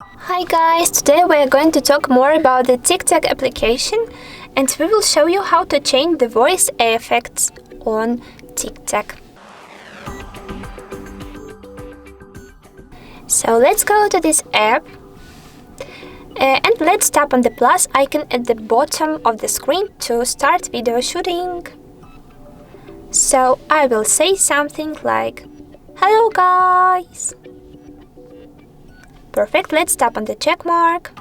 Hi guys, today we are going to talk more about the TikTok application and we will show you how to change the voice effects on TikTok. So let's go to this app and let's tap on the plus icon at the bottom of the screen to start video shooting. So I will say something like, "Hello guys." Perfect, let's tap on the check mark.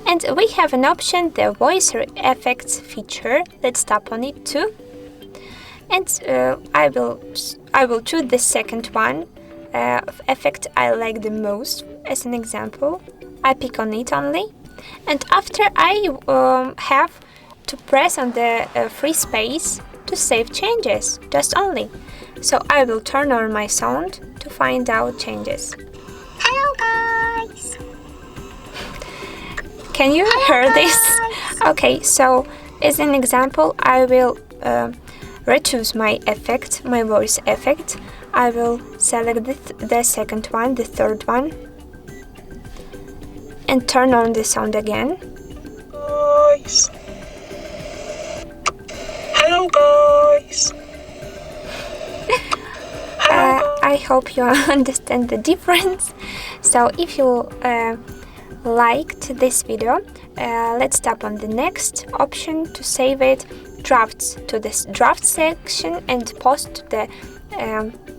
And we have an option, the voice effects feature. Let's tap on it too. And I will choose the second one effect I like the most as an example. I pick on it only. And after I have to press on the free space to save changes, just only. So I will turn on my sound to find out changes. Hello guys! Can you hear this? Okay, so as an example, I will rechoose my effect, my voice effect. I will select the second one, the third one, and turn on the sound again. Guys! Hello guys! I hope you understand the difference. So if you liked this video, let's tap on the next option to save it, drafts, to this draft section and post to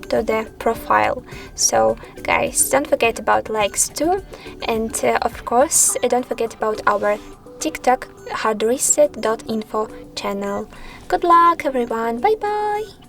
the profile. So guys, don't forget about likes too, and of course don't forget about our TikTok HardReset.Info channel. Good luck everyone, bye bye!